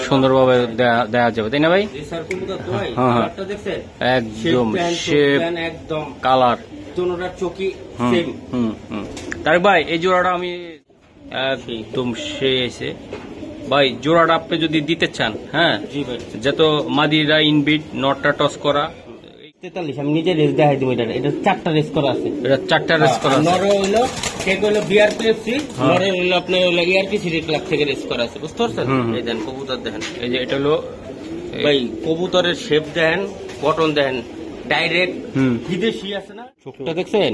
সুন্দরভাবে দেওয়া যাবে, তাই না ভাই? হ্যাঁ, একদম শেপ, কালার, তারেক ভাই এই জোড়াটা আমি একদম এসে ভাই, জোড়াটা আপনি যদি দিতে চান, হ্যাঁ, যত মাদিরা ইনবিট, নটটা টস করা 43 আমি নিজে রেস দেখাই দিব। এটা 4টা রেস করা আছে, এটা 4টা রেস করা আছে। নরে হইলো কেক হইলো বিআরপিএফসি, নরে হইলো আপনি হইলো ইআরপিসি ক্লাব থেকে রেস করা আছে, বুঝতে পারছেন? এই দেন কবুতর দেখেন, এই যে এটা হলো ভাই কবুতরের শেপ দেখেন, গঠন দেখেন, ডাইরেক্ট বিদেশি আছে না, চোখটা দেখছেন?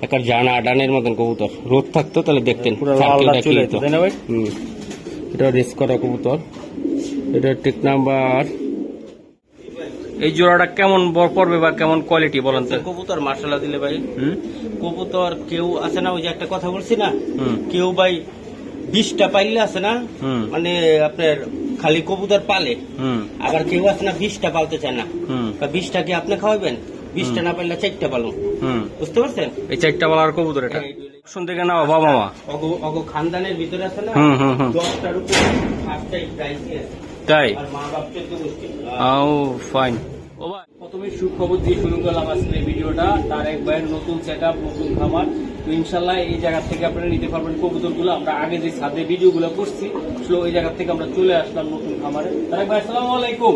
একটা জানা আডানের মতন কবুতর, রোদ থাকতো তাহলে দেখতেন পুরো লাল চলে যেত, তাই না ভাই? এটা রেস করা কবুতর, এটা টেক নাম্বার। এই জোড়াটা কেমন পড়বে বা কেমন কোয়ালিটি বলেন তো? কবুতর মার্শাল্লাহ দিলে ভাই, কবুতর কেউ আছে না, ওই যে একটা কথা বলছি না, কেউ ভাই 20টা পাইলে আছে না, মানে আপনার খালি কবুতর পালে, আবার কেউ আছে না 20টা পালতে চায় না, 20টা কি আপনি খাওয়াবেন? 20টা না পাইলে 4টা পালুন, বুঝতে পারছেন? এই 4টা পালার কবুতর এটা শুন থেকে না বাবা মা অগো খানদানের ভিতরে আছে না, 10টার উপরে 8টাই প্রাইস আছে, তাই? আর মা বাপ 14 গোষ্ঠী। ফাইন। ও ভাই, প্রথমে সুখবর দিয়ে শুরু করলাম আজকের ভিডিওটা। তারেক ভাইয়ের নতুন সেটআপ, নতুন খামার। তো ইনশাল্লাহ এই জায়গা থেকে আপনারা নিতে পারবেন কবুতরগুলো। আমরা আগে যে ছাদে ভিডিওগুলো করছি, ওই জায়গা থেকে আমরা চলে আসলাম নতুন খামারে। তারেক ভাই আসসালামু আলাইকুম।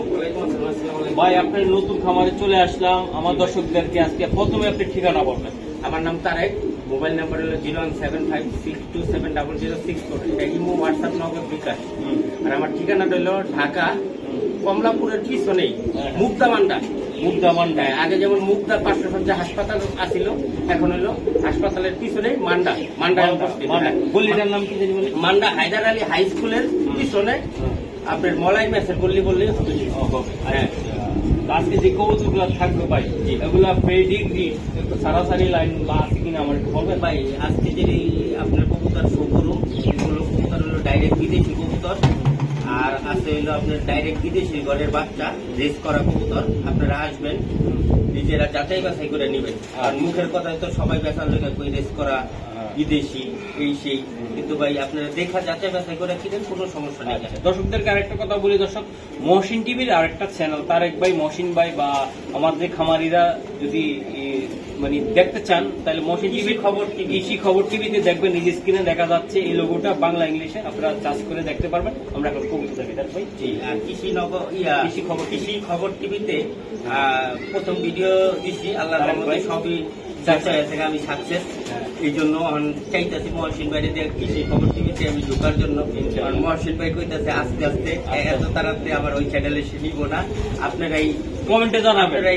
ভাই আপনার নতুন খামারে চলে আসলাম। আমার দর্শকদেরকে আজকে প্রথমে আপনি ঠিকানা বলবেন। আমার নাম তারেক, মোবাইল নাম্বার হলো 01756270064। এটা ইমো, হোয়াটসঅ্যাপ, নগদ, বিকাশ। আর আমার ঠিকানাটা হলো ঢাকা কমলাপুরের পিছনেই মুক্তামান্ডা। আগে যেমন মুক্তা 550 হাসপাতাল আছিল, এখন হলো হাসপাতালের পিছনে মান্ডা। গল্লিটার নাম কি জানি বলে? মান্ডা হায়দার আলী হাই স্কুলের পিছনে আপনার মলাই মেসের গল্লি বললেই হবে। আজকে যে কবুতরগুলো থাকবে ভাই, এগুলা পেডিগ্রি সারাসারি লাইন বা আছে কিনা আমার একটু বলবেন ভাই? আজকে যে আপনার কবুতর শো করুন, এগুলো কবুতর হলো ডাইরেক্ট বিদেশি কবুতর, আর আছে হলো আপনার ডাইরেক্ট বিদেশি ঘরের বাচ্চা রেস করা কবুতর। আপনারা আসবেন, নিজেরা যাচাই বাছাই করে নেবেন। আর মুখের কথায় তো সবাই বেচার লেগে কই রেস করা বিদেশি এই সেই, কিন্তু ভাই আপনারা দেখা যাচাই বাছাই করে কিনেন, কোনো সমস্যা নেই। দর্শকদেরকে আরেকটা কথা বলি, দর্শক, মহসিন টিভির আরেকটা চ্যানেল তারেক ভাই, মহসিন ভাই বা আমাদের খামারিরা যদি মানে দেখতে চান, তাহলে মহসিন টিভির কৃষি খবর টিভিতে দেখবেন। নিজের স্ক্রিনে দেখা যাচ্ছে এই লোগোটা বাংলা ইংলিশে, আপনারা চার্জ করে দেখতে পারবেন। আমরা এখন কবুতর দেখি তারেক ভাই। জি, আর কৃষি খবর টিভিতে প্রথম ভিডিও দিচ্ছি, আল্লাহর রহমতে সবই আমি সাকসেস। এই জন্য চাইতেছি মহসিন ভাইরে দিয়ে কৃষি খবর টিভিতে আমি ঢোকার জন্য। মহসিন ভাই কইতেছে আস্তে আস্তে, এত তাড়াতাড়ি আমার ওই চ্যানেলে নিব না। আপনারাই কমেন্টে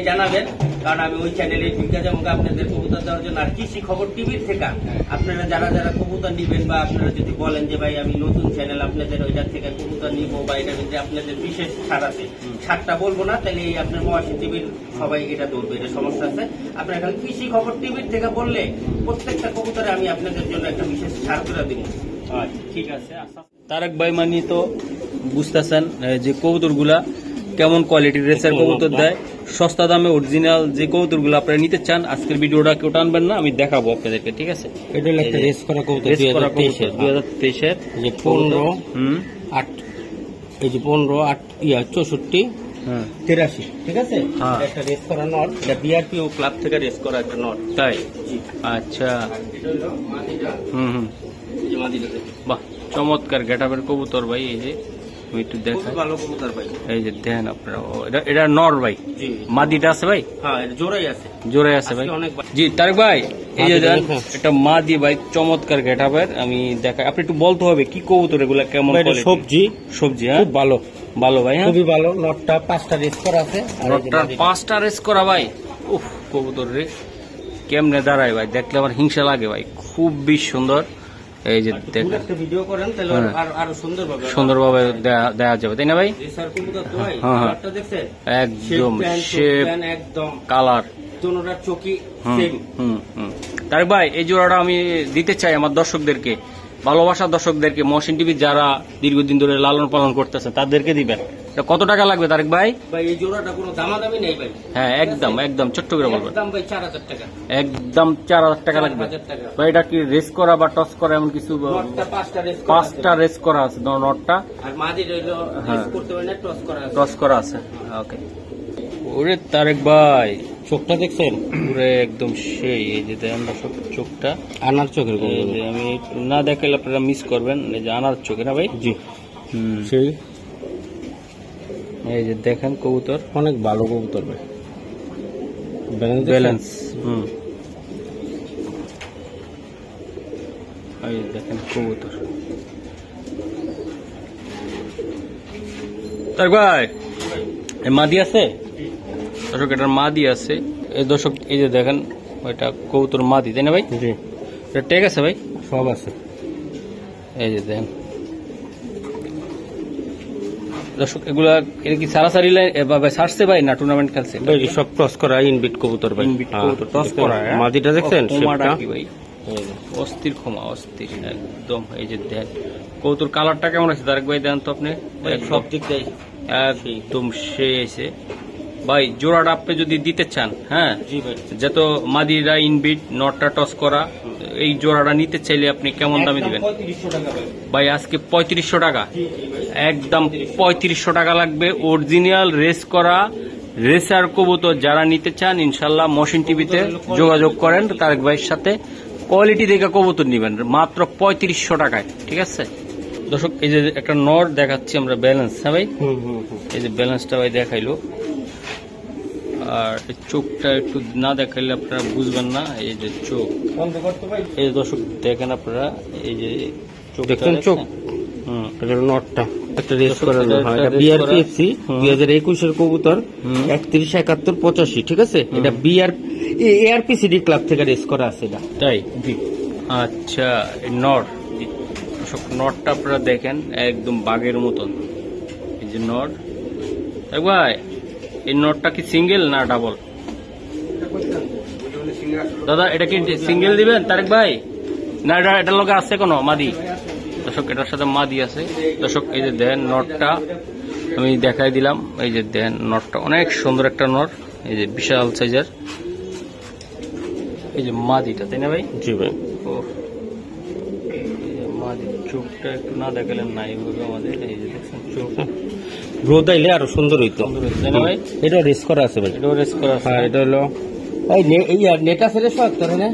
জানাবেন, কারণ আমি ওই চ্যানেলে ঢুকে যাবো আপনাদের কবুতর দেওয়ার জন্য। আর কৃষি খবর টিভির থেকে আপনারা যারা কবুতর নিবেন, বা আপনারা যদি বলেন যে ভাই আমি নতুন চ্যানেল আপনাদের ওইটার থেকে কবুতর নিবো, বা এটার মধ্যে আপনাদের বিশেষ ছাড় আছে, ছাড়টা বলবো না, তাহলে এই আপনার মহসিন টিভির সবাই এটা ধরবে, এটা সমস্যা আছে। আপনারা এখন কৃষি খবর টিভির থেকে বললে প্রত্যেকটা কবুতরে আমি আপনাদের জন্য একটা বিশেষ ছাড় করে দিব। ঠিক আছে। তারেক ভাই মানে তো বুঝতেছেন যে কবুতরগুলা কেমন কোয়ালিটির রেসার কবুতর দেয়, সস্তা দামে অরিজিনাল যে কবুতরগুলো আপনারা নিতে চান, আজকের ভিডিওটা কেউ টানবেন না, আমি দেখাবো আপনাদেরকে, ঠিক আছে? এটা একটা রেস করা কবুতর 2023-এর যে 15/8, এই যে 15/8 64 ঠিক আছে? একটা রেস করা নট, এটা বিআরপিও ক্লাব থেকে রেস করা একটা নট, তাই? আচ্ছা, বাহ, চমৎকার গেটআপের কবুতর ভাই। এই যে আমি একটু দেখাই, ভালো কবুতর ভাই, এই যে দেখেন আপনারা, এটা নর ভাই, মাদিটা আছে ভাই? হ্যাঁ, জোড়াই আছে ভাই। জি তারেক ভাই, এই যে এটা মাদি ভাই, চমৎকার গেটআপের। আমি দেখাই, আপনি একটু বলতে হবে কি কবুতর এগুলা, কেমন সবজি? হ্যাঁ, খুব ভালো ভাই, হ্যাঁ খুবই ভালো। নটটা 5টা রেস করা আছে, নটটা 5টা রেস করা ভাই। উফ, কবুতর রে কেমনে দাঁড়ায় ভাই, দেখলে আমার হিংসা লাগে ভাই, খুবই সুন্দর। এই যে দেখেন, একটা ভিডিও করেন তাহলে আরো সুন্দরভাবে দেওয়া যাবে, তাই না ভাই? হ্যাঁ, একদম শেপ, কালার, চোখি। তারেক ভাই এই জোড়াটা আমি দিতে চাই আমার দর্শকদেরকে, ভালোবাসা দর্শকদেরকে মহসিন টিভি যারা দীর্ঘদিন ধরে লালন পালন করতেছে তাদেরকে দিবেন। এটা কত টাকা লাগবে তারেক ভাই? ভাই এই জোড়াটা কোনো দামাদামি নেই ভাই। হ্যাঁ একদম ছোট্ট করে বলবেন। একদম ভাই 4000 টাকা। একদম 4000 টাকা লাগবে 4000 টাকা। ভাই। এটা কি রেস করা বা টস করা এমন কিছু? নটটা 5টা রেস করা আছে। 5টা রেস করা আছে নটটা, আর মাদি রইলো রেস করতে পারে না, টস করা আছে। টস করা আছে। ওকে। ওরে তারেক ভাই চোখটা দেখছেন পুরো একদম সেই। এই যে দেখেন দর্শক চোখটা আনার চোখের এই যে আমি না দেখাইলে আপনারা মিস করবেন। এই যে আনার চোখে না ভাই? জি সেই। এই যে দেখেন কবুতর অনেক ভালো কবুতর ভাই, ব্যালেন্স। এই যে দেখেন কবুতর। তার ভাই এই মাদি আছে দর্শক, এটার মাদি আছে। এই দর্শক এই যে দেখেন ওইটা কবুতর মাদি, তাই না ভাই? জি এটা ঠিক আছে ভাই, সব আছে। এই যে দেখেন দর্শক এগুলা এটা কি সারাসারি ছাড়ছে ভাই না টুর্নামেন্ট খেলছে? ভাই সব টস করা ইনবিট কবুতর ভাই। ইনবিট কবুতর টস করা। মাদিটা দেখছেন ক্ষমাটা শেপটা? কি ভাই? অস্থির ক্ষমা, অস্থির একদম। এই যে দেখ কবুতর কালারটা কেমন আছে তারেক ভাই? দেন তো আপনি। ভাই সব দিক দিয়ে একদম সে এসে ভাই জোড়াটা আপনি যদি দিতে চান, হ্যাঁ জি ভাই যত মাদিরা ইনবিট নটটা টস করা, এই জোড়াটা নিতে চাইলে আপনি কেমন দামে দিবেন? 3500 টাকা ভাই। ভাই আজকে 3500 টাকা, জি জি ভাই একদম 3500 টাকা লাগবে। অরিজিনাল রেস করা রেসার কবুতর যারা নিতে চান ইনশাল্লাহ মহসিন টিভিতে যোগাযোগ করেন তারেক ভাইয়ের সাথে। কোয়ালিটি দেখে কবুতর নিবেন মাত্র 3500 টাকায়, ঠিক আছে দর্শক? এই যে একটা নট দেখাচ্ছি আমরা, ব্যালেন্স। হ্যাঁ ভাই, এই যে ব্যালেন্সটা ভাই দেখাইলো। আর এই চোখটা একটু না দেখাইলে আপনারা বুঝবেন না। এই যে চোখ, বন্ধ করতে ভাই। এই যে দর্শক দেখেন আপনারা, এই যে চোখ দেখছেন চোখ? এটা হলো নটটা একটা রেস করানো হয়। এটা বিআরপিএফসি 2021 এর কবুতর 317185, ঠিক আছে? এটা এআরপিসিডি ক্লাব থেকে রেস করা আছে এটা। তাই? জি। আচ্ছা এই নট দর্শক, নটটা আপনারা দেখেন একদম বাঘের মতন। এই যে নট। তারেক ভাই এই নটটা কি সিঙ্গেল না ডাবল? দাদা এটা কি সিঙ্গেল দিবেন তারেক ভাই, না এটার লগে আছে কোনো মাদি? দর্শক এটার সাথে মাদি আছে। দর্শক এই যে দেন নটটা আমি দেখাই দিলাম। এই যে দেন নটটা অনেক সুন্দর একটা নট, এই যে বিশাল সাইজের। এই যে মাদিটা, তাই না ভাই? জি ভাই। ও এই যে মাদি চোখটা একটু না দেখালেন না এইভাবে আমাদের। এই যে দেখছেন চোখ রোদ আইলে আরো সুন্দর হইতো, তাই না ভাই? এটা রেস করা আছে ভাই। এটাও রেস করা আছে। আর এটা হলো এই নেটা সেরে শর্ট করে না,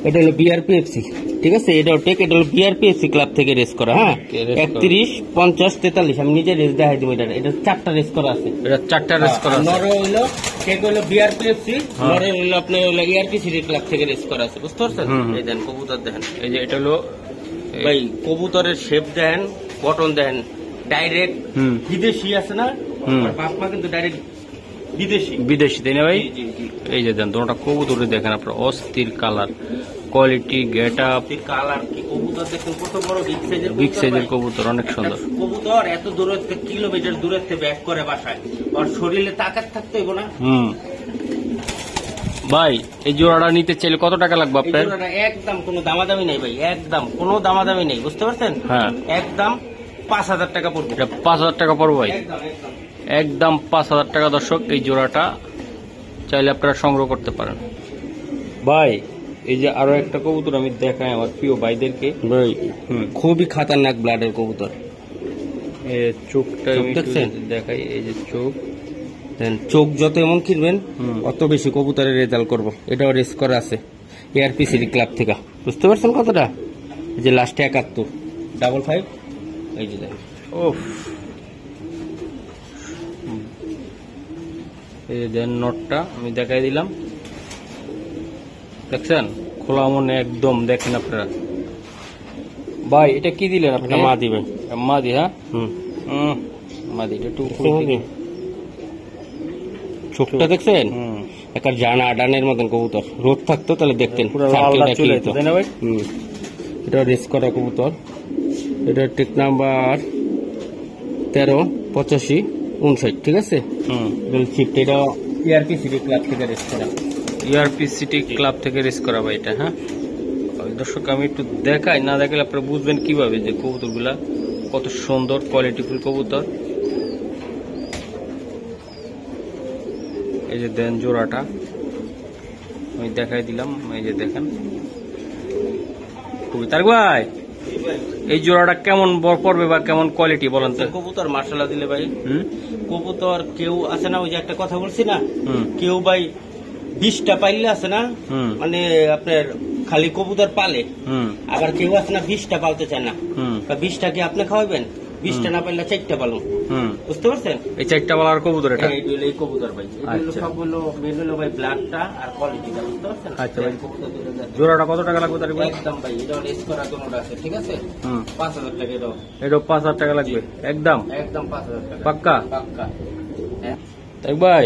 এটা হলো বিআরপিএফসি, ঠিক আছে? এটাও টেক, এটা হলো বিআরপিএফসি ক্লাব থেকে রেস করা। হ্যাঁ 31 50 43 আমি নিজে রেস দেখাই দিব। এটা 4টা রেস করা আছে। এটা 4টা রেস করা আছে। নরে হইলো টেক হইলো বিআরপিএফসি, নরে হইলো আপনি হইলো এআরপিসি ক্লাব থেকে রেস করা আছে, বুঝতে পারছেন? এই দেন কবুতর দেখেন, এই যে এটা হলো ভাই কবুতরের শেপ দেখেন, বটন দেখেন, ডাইরেক্ট বিদেশি আছে না? আর বাপ মা কিন্তু ডাইরেক্ট বিদেশি, বিদেশি, তাই না ভাই? জি জি। এই যে দেন দুটো কবুতর দেখেন আপনার, অস্থির colour, quality, get up, colour কি কবুতর দেখুন কত বড় বিগ সাইজের কবুতর, অনেক সুন্দর কবুতর। এত দূরত্বে কিলোমিটার দূরত্বে ব্যাক করে বাসায়, আর শরীরে তাকাত থাকতে হইব না। ভাই এই জোড়াটা নিতে চাইলে কত টাকা লাগবে এই আপনার? জোড়াটা একদম কোনো দামাদামি নেই ভাই, একদম কোনো দামাদামি নেই, বুঝতে পারছেন? হ্যাঁ একদম 5000 টাকা পড়বে। এটা 5000 টাকা পড়বে ভাই, একদম একদম একদম 5000 টাকা। দর্শক এই জোড়াটা চাইলে আপনারা সংগ্রহ করতে পারেন। ভাই এই যে আরো একটা কবুতর আমি দেখাই আমার প্রিয় ভাইদেরকে ভাই, খুবই খাতারনাক ব্লাডের কবুতর। চোখটা চোখ আমি একটু দেখছেন? দেখাই, এই যে চোখ, চোখ যত এমন কিনবেন অত বেশি কবুতরের রেজাল্ট করবো। এটাও রেস করা আছে এআরপিসিডি ক্লাব থেকে, বুঝতে পারছেন কতটা? এই যে লাস্টে 71 55, এই যে দেখেন। ওফ, এই যে দেন নটটা আমি দেখাই দিলাম, দেখছেন খোলা মনে একদম দেখেন আপনারা। ভাই এটা কি দিলেন আপনি? এটা মাদি ভাই, মাদি। হ্যাঁ মাদি, এটা একটু চোখটা দেখছেন? একটা জানা আডানের মতন কবুতর। রোদ থাকতো তাহলে দেখতেন সার্কেলটা কি হতো। তাই না ভাই? এটা রেস করা কবুতর। এটা টেক নাম্বার 13 85 59, ঠিক আছে? শিফট। এটা ইআরপি সিটি ক্লাব থেকে রেস করা। ইআরপি সিটি ক্লাব থেকে রেস করা ভাই এটা। হ্যাঁ দর্শক আমি একটু দেখাই, না দেখালে আপনারা বুঝবেন কিভাবে যে কবুতরগুলা কত সুন্দর কোয়ালিটিফুল কবুতর। এই যে দেন জোড়াটা আমি দেখাই দিলাম, এই যে দেখেন খুবই। তার ভাই এই জোড়াটা কেমন বড় পড়বে বা কেমন কোয়ালিটি বলেন তো? কবুতর মার্শাল্লাহ দিলে ভাই, কবুতর কেউ আছে না, ওই যে একটা কথা বলছি না, হুম কেউ ভাই 20টা পাইলে আছে না, হুম মানে আপনার খালি কবুতর পালে, হুম আবার কেউ আছে না 20টা পালতে চায় না। হুম 20টা কি আপনি খাওয়াবেন? 20টা না পাইলে 4টা পালুন, হুম বুঝতে পারছেন? এই 4টা বালার কবুতর এটা? এই হলো এই কবুতর ভাই, এগুলো আচ্ছা। সবগুলো মেন হলো ভাই ব্ল্যাকটা আর কোয়ালিটিটা, বুঝতে পারছেন? আচ্ছা ভাই। কবুতর দুটো দেখেন। জোড়াটা কত টাকা লাগবে তার ভাই? একদম ভাই, এটা লেস করা কোনটা আছে, ঠিক আছে? হুম 5000 টাকা এটাও, এটা 5000 টাকা লাগবে একদম একদম 5000 টাকা পাক্কা? পাক্কা। হ্যাঁ তাই ভাই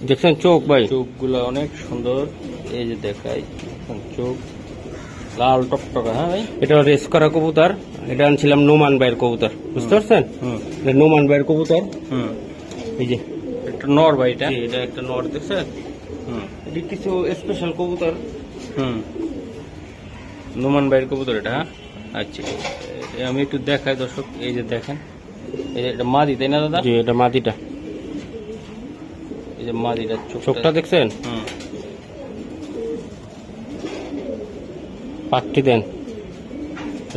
দেখছেন চোখ ভাই, চোখগুলো অনেক সুন্দর। এই যে দেখাই চোখ লাল টকটকা। হ্যাঁ ভাই, এটা রেস করা কবুতর, এটা আনছিলাম নোমান ভাইয়ের কবুতর, বুঝতে পারছেন? হুম এটা নোমান ভাইয়ের কবুতর, হুম এই যে একটা নর ভাই এটা। এটা একটা নর, দেখছেন? হুম এটা কিছু স্পেশাল কবুতর। হুম নোমান ভাইয়ের কবুতর এটা। হ্যাঁ আচ্ছা, আমি একটু দেখাই দর্শক, এই যে দেখেন এই যে এটা মাদি তাই না দাদা? জি, এটা মাদিটা, এই যে মাদিটার চোখটা দেখছেন? হুম পাকটি দেন,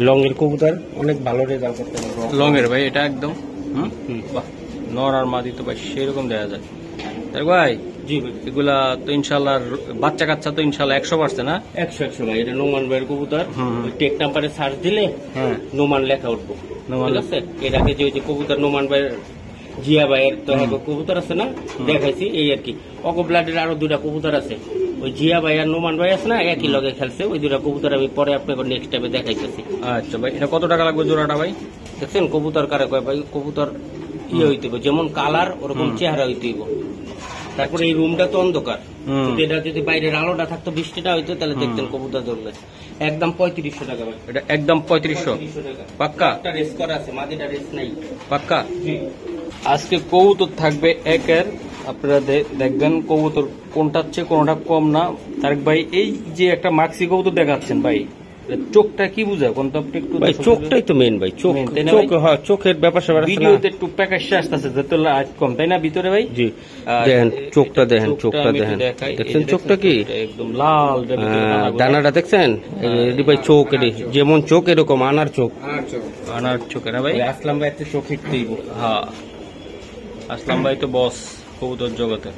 লংয়ের কবুতর, অনেক ভালো রেজাল্ট করতে পারবো। লংয়ের ভাই এটা একদম। হুম হুম। বাহ, নর আর মাদি তো ভাই সেরকম দেখা যায়। তাই ভাই জি ভাই, এগুলা তো ইনশাল্লাহ বাচ্চা কাচ্চা তো ইনশাল্লাহ 100% না? 100 ভাই, এটা নোমান ভাইয়ের কবুতর। হুম, হুম। ওই টেক নাম্বারে সার্চ দিলে হ্যাঁ নোমান লেখা উঠবো, নোমান। ঠিক আছে? এর আগে যে ওই যে কবুতর নোমান ভাইয়ের, জিয়া ভাইয়ের তো এক কবুতর আছে না, দেখাইছি এই আর কি। অকো ব্লাডের আরো 2টা কবুতর আছে, ওই জিয়া ভাই আর নোমান ভাই আছে না, একই লগে খেলছে। ওই 2টা কবুতর আমি পরে আপনাকে নেক্সট টাইমে দেখাইতেছি। আচ্ছা ভাই, এটা কত টাকা লাগবে জোড়াটা ভাই? দেখছেন কবুতর কারে কয় ভাই? কবুতর ইয়ে হইতে হবে, যেমন কালার ওরকম চেহারা হইতে হইব। তারপরে এই রুমটা তো অন্ধকার, হুম। যদি এটা যদি বাইরের আলোটা থাকতো, বৃষ্টিটা হইতো, তাহলে দেখতেন কবুতর ধরলে। একদম 3500 টাকা ভাই, এটা একদম 3500 3500 টাকা পাক্কা? একটা রেস করা আছে, মাঝেটা রেস নাই। পাক্কা? জি, আজকে কবুতর থাকবে একের, আপনারা দেখবেন কবুতর কোনটা হচ্ছে কোনটা কম না। তারেক ভাই এই যে একটা মাক্সি কবুতর দেখাচ্ছেন ভাই, এর চোখটা কি বুঝায় কোন তো আপনি একটু ভাই চোখটাই তো মেন ভাই, চোখ, Main, তাই না চোখ, ভাই? হ্যাঁ, চোখের ব্যাপার স্যাপার আছে না? ভিডিওতে একটু প্যাকেজটা আসতেছে যত লাইট কম তাই না ভিতরে ভাই? জি, আর দেখেন চোখটা, এটা দেখেন চোখটা চোখটা, আমি একটু দেখেন, দেখাই। দেখছেন এই যে চোখটা কি? এটা একদম লাল, এটার ভিতরে দানাগুলো। দানাটা দেখছেন? এটি ভাই চোখ, এটি যেমন চোখ এরকম আনার চোখ। আনার চোখে না ভাই? ওই আসলাম ভাই একটা চোখ একটুই। হ্যাঁ, আসলাম ভাই তো বস কবুতর জগতে।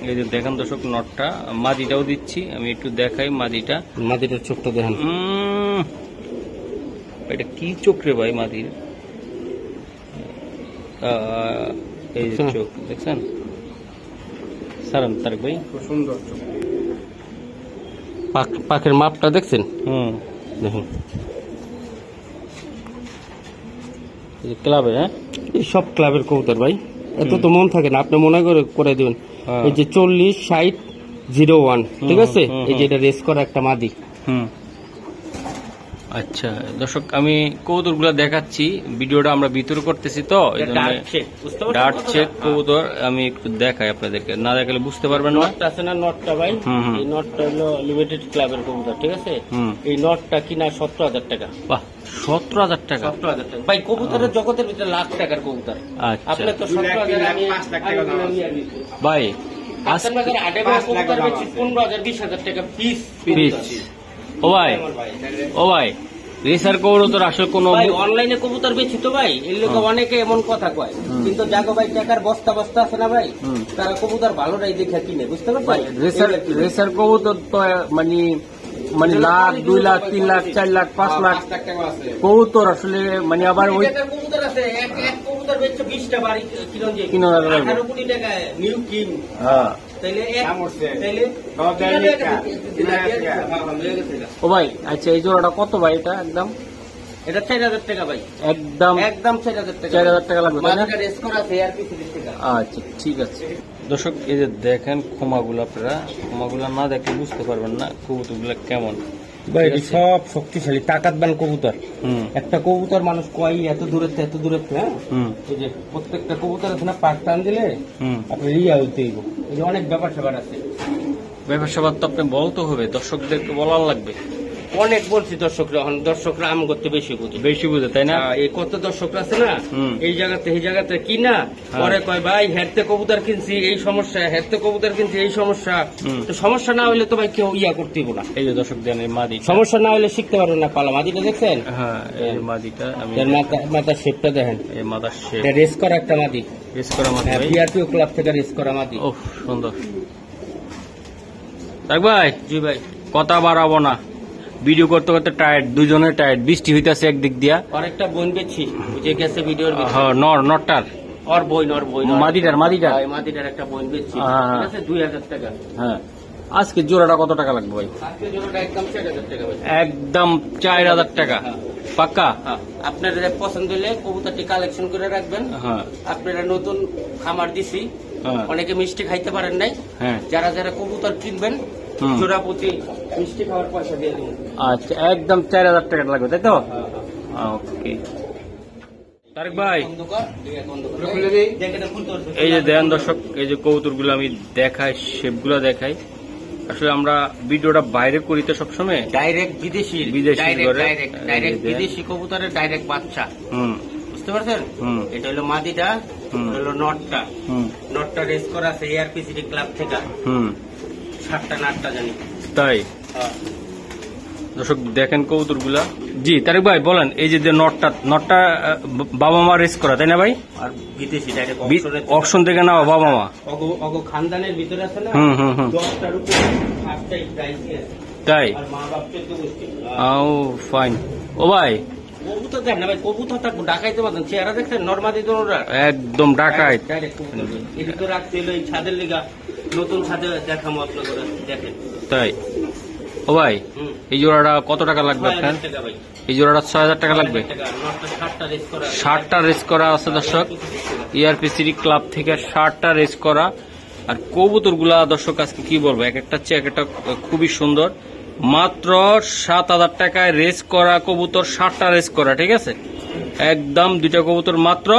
এই যে দেখেন দর্শক নটটা, মাদিটাও দিচ্ছি আমি একটু দেখাই মাদিটা। মাদিটার চোখটা দেখেন, এটা কি চোখ রে ভাই মাদির? এই যে চোখ দেখছেন? সারান তারেক ভাই, সুন্দর চোখ। পাখের মাপটা দেখছেন? হুম দেখুন, ক্লাবে। হ্যাঁ, এই সব ক্লাবের কবুতর ভাই, এত তো মন থাকে না, আপনি মনে করে দিবেন। হ্যাঁ। এই যে 40-60-01, ঠিক আছে? হুম, এই যে এটা রেস করা একটা মাদি। হুম আচ্ছা দর্শক আমি কবুতরগুলো দেখাচ্ছি, ভিডিওটা আমরা ভিতরে করতেছি তো এই জন্য ডার্ক চেক, বুঝতে পারছেন? ডার্ট চেক কবুতর আমি একটু দেখাই আপনাদেরকে, না দেখালে বুঝতে পারবেন না। নটটা আছে না, নটটা ভাই, হুম, হুম। এই নটটা হলো লিমিটেড ক্লাবের কবুতর, ঠিক আছে? হুম। এই নটটা কিনা 17,000 টাকা। বাহ, 17,000 টাকা? 17,000 টাকা ভাই, কবুতরের জগতের ভিতরে লাখ টাকার কবুতর। আচ্ছা আপনি তো 17,000, আমি 5 লাখ টাকা দাম আছে ভাই। আজকে আটে কবুতর বেচি 15,000-20,000 টাকা পিস। পিস। ও ভাই, ও ভাই, রেসার কবুতর আসলে কোনো ভাই অনলাইনে কবুতর বেচি তো ভাই, এই লোক অনেকে এমন কথা কয়, কিন্তু যাগো ভাই টাকার বস্তা বস্তা আছে না ভাই, তারা কবুতর ভালোটাই দেখে কিনে, বুঝতে পারছেন? রেসার কবুতর তো মানে মানে লাখ, 2 লাখ, 3 লাখ, 4 লাখ, 5 লাখ কবুতর আসলে মানে আবার ওই কবুতর আছে, এক কবুতর বেচছে 20টা বাড়ি কিলো যে কিনো 18 কোটি টাকায় নিউ কিং। হ্যাঁ। তাইলে ও ভাই আচ্ছা, এই জোড়াটা কত ভাই? এটা একদম এটা 4,000 টাকা ভাই, একদম একদম 4,000 টাকা। 4,000 টাকা লাগবে তাই না? মাঝখানে রেস করা আছে আর কিছু টাকা। আচ্ছা ঠিক আছে দর্শক, এই যে দেখেন খোমাগুলো, আপনারা খোমাগুলো না দেখলে বুঝতে পারবেন না কবুতরগুলো কেমন। ভাই এটি সব শক্তিশালী তাকাতবান কবুতর। হুম একটা কবুতর মানুষ কয় এত দূরে এত দূরে, হ্যাঁ? হুম এই যে প্রত্যেকটা কবুতর আছে না, পাক টান দিলে হুম আপনি রিয়া হইতেই, এই যে অনেক ব্যাপার স্যাপার আছে। ব্যবসা তো আপনি বলতে হবে, দর্শকদেরকে বলার লাগবে। অনেক বলছি দর্শকরা, এখন দর্শকরা আম করতে বেশি বুঝে। বেশি বুঝে তাই না? এই কত দর্শকরা আছে না, হুম। এই জায়গাতে কি না পরে কয় ভাই হেরতে কবুতর কিনছি এই সমস্যা, হেরতে কবুতর কিনছি এই সমস্যা। হুম। তো সমস্যা না হলে তো ভাই কেউ ইয়া করতে না, এই যে দর্শক দেন এই মাদি, সমস্যা না হলে শিখতে পারবেন না পালা। মাদিটা দেখছেন? হ্যাঁ এই যে মাদিটা আমি এর মাথার শেপটা দেখেন, এই মাদার শেপ এটা রেস করা একটা মাদি, রেস করা মাদি ভাই। বিআরপিও ক্লাব থেকে রেস করা মাদি। ও সুন্দর। দেখ ভাই জি ভাই, কথা বাড়াবো না, ভিডিও করতে করতে টায়ার্ড, দুজনের টায়ার্ড। বৃষ্টি হইতাছে একদিক দিয়া। আরেকটা বোন বেছি বুঝে গেছে ভিডিওর হ্যাঁ নরটার ওর বই মাদিটার মাদিটার একটা বোন বেছি, হ্যাঁ। ঠিক আছে 2000 টাকা। হ্যাঁ আজকে জোড়াটা কত টাকা লাগবে ভাই? আজকে জোড়াটা একদম 4000 টাকা ভাই। একদম 4000 টাকা হ্যাঁ। পাক্কা? হ্যাঁ, আপনাদের পছন্দ হলে কবুতরটি কালেকশন করে রাখবেন। হ্যাঁ আপনারা নতুন খামার দিছি, হ্যাঁ অনেকে মিষ্টি খাইতে পারেন নাই, হ্যাঁ। যারা যারা কবুতর কিনবেন হুম। জোড়া প্রতি মিষ্টি খাওয়ার পয়সা দিয়ে দেবেন। আচ্ছা একদম 4000 টাকা লাগবে তাই তো? ওকে তারেক ভাই, এই যে দেন দর্শক, এই যে কবুতরগুলো আমি দেখাই, শেপগুলো দেখাই। আসলে আমরা ভিডিওটা বাইরে করি তো সবসময়। ডাইরেক্ট বিদেশি করে। ডাইরেক্ট বিদেশি কবুতরের ডাইরেক্ট বাচ্চা, হুম বুঝতে পারছেন? হুম এটা হলো মাদিটা, হুম। এটা হলো নটটা। হুম নটটা রেস করা আছে এআরপিসিডি ক্লাব থেকে, হুম 7টা না 8টা জানি। তাই দর্শক দেখেন কবুতরগুলা। জি তারেক ভাই বলেন, এই যে নটটা বাবা মা রেস করা তাই না ভাই? আর বিদেশি ডাইরেক্ট অপশন থেকে না বাবা মা? অগো খানদানের ভিতরে আছে না, হুম হুম হুম 10টার উপরে 8টাই প্রাইস আছে, তাই? আর মা বাপ 14 গোষ্ঠী। ও ফাইন। ও ভাই কবুতর দেখ না ভাই, কবুতর তা ডাকাইতে পারেন, চেহারা দেখছেন নরমাদি দোনোরা একদম ডাকায়। ডাইরেক্ট কবুতর। এটি তো রাখতে হলো এই ছাদের লিগা, নতুন ছাদে দেখাবো আপনাদের, দেখেন। তাই? ও ভাই হুম। এই জোড়াটা কত টাকা লাগবে 6000 আপনার? টাকা ভাই, এই জোড়াটা 6000 টাকা লাগবে। 7টা রেস করা, 60টা রেস করা আছে দর্শক, ইআরপিসিডি ক্লাব থেকে 60টা রেস করা। আর কবুতরগুলা দর্শক আজকে কি বলবো, এক একটা চেয়ে এক একটা খুবই সুন্দর। মাত্র 7000 টাকায় রেস করা কবুতর, 60টা রেস করা, ঠিক আছে? একদম দুইটা কবুতর মাত্র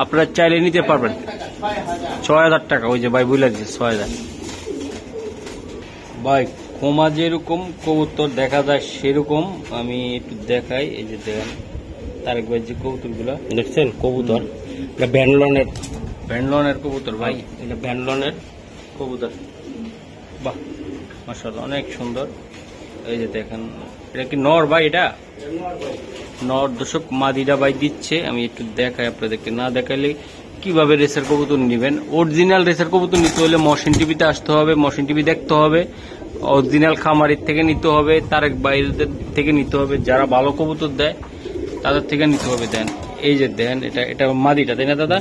আপনারা চাইলে নিতে পারবেন 6000 টাকা। ওই যে ভাই বলে দিচ্ছে 6000। ভাই কোমা যেরকম কবুতর দেখা যায় সেরকম আমি একটু দেখাই। এই যে দেখেন তারেক ভাই যে কবুতরগুলা দেখছেন কবুতর, এটা ব্যান্ডলনের, ভ্যান্ডলনের কবুতর ভাই। এটা ব্যান্ডলনের কবুতর। বাহ মাশাআল্লাহ অনেক সুন্দর। এই যে দেখেন এটা কি নর ভাই? এটা নর দর্শক, মাদিটা ভাই দিচ্ছে। আমি একটু দেখাই আপনাদেরকে, না দেখাইলে কিভাবে রেসের কবুতর নেবেন। অরিজিনাল রেসের কবুতর নিতে হলে মহসিন টিভিতে আসতে হবে, মহসিন টিভি দেখতে হবে, অরিজিনাল খামারির থেকে নিতে হবে, তারেক ভাইদের থেকে নিতে হবে, যারা ভালো কবুতর দেয় তাদের থেকে নিতে হবে। দেন এই যে দেন, এটা মাদিটা তাই না দাদা?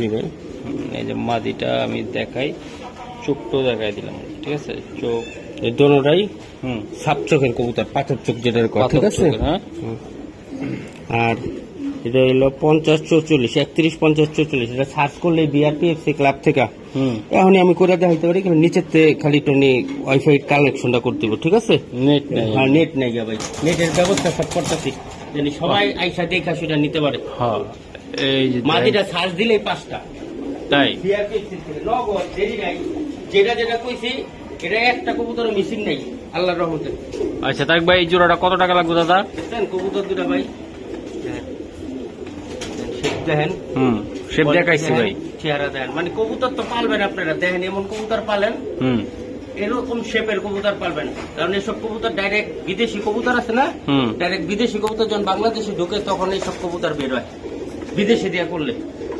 এই যে মাদিটা আমি দেখাই, চোখটাও দেখাই দিলাম, ঠিক আছে? চোখ এই দোনোটাই হুম সাপ চোখের কবুতর, পাথর চোখ যেটার কথা, ঠিক আছে? হ্যাঁ আর এটা হলো 50 44 31 50 44, এটা সার্চ করলে বিআরপিএফসি ক্লাব থেকে হুম এখনই আমি করে দেখাইতে পারি, কিন্তু নিচের থেকে খালি টনি ওয়াইফাই কানেকশনটা করতে হবে, ঠিক আছে? নেট নেই। হ্যাঁ নেট নেই গা ভাই, নেটের ব্যবস্থা সব করতেছি, জানি সবাই আইসা দেখা সেটা নিতে পারে। হ্যাঁ এই যে মাদিটা সার্চ দিলেই 5টা তাই? বিআরপিএফসি থেকে নগদ দেরি নাই, যেটা কইছি এটা একটা কবুতর মিসিং নাই আল্লাহর রহমতে। আচ্ছা তারেক ভাই এই জোড়াটা কত টাকা লাগবে দাদা? দেখেন কবুতর দুটা ভাই, দেখেন হুম শেপ দেখাইছি ভাই, চেহারা দেখেন, মানে কবুতর তো পালবেন আপনারা, দেখেন এমন কবুতর পালেন, হুম এরকম শেপের কবুতর পালবেন। কারণ এইসব কবুতর ডাইরেক্ট বিদেশি কবুতর আছে না, হুম ডাইরেক্ট বিদেশি কবুতর যখন বাংলাদেশে ঢুকে তখন এইসব কবুতর বের হয় বিদেশে দেওয়া করলে,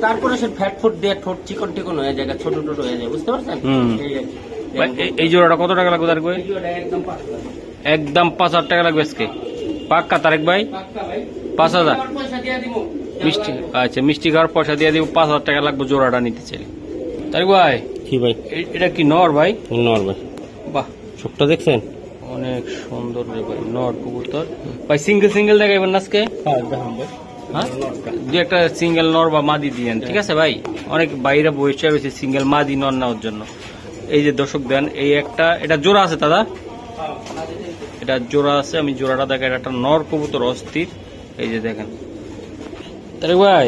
তারপরে সে ফ্যাট ফুট দিয়ে ঠোঁট চিকন টিকন হয়ে যায়, ছোট ছোট হয়ে যায়, বুঝতে পারছেন? হুম। ভাই, এই জোড়াটা কত টাকা লাগবে তারেক ভাই? একদম পাক্কা, একদম 5000 টাকা লাগবে আজকে পাক্কা তারেক ভাই? পাক্কা ভাই, 5000 পয়সা দিয়ে দিব। মিষ্টি, আচ্ছা মিষ্টি খাওয়ার পয়সা দিয়ে দিব, 5000 টাকা লাগবে জোড়াটা নিতে চাইলে। তারেক ভাই কি ভাই? এটা কি নর ভাই? নর ভাই, বাহ চোখটা দেখছেন অনেক সুন্দর রে ভাই, নর কবুতর ভাই। সিঙ্গেল দেখাইবেন না আজকে? হ্যাঁ দু একটা সিঙ্গেল নর বা মাদি দিয়েন, ঠিক আছে ভাই? অনেক বাইরে বসে রয়েছে সিঙ্গেল মাদি নর নেওয়ার জন্য। এই যে দর্শক দেন, এই একটা, এটা জোড়া আছে দাদা, এটা জোড়া আছে, আমি জোড়াটা দেখাই। একটা নর কবুতর অস্থির, এই যে দেখেন। তারেক ভাই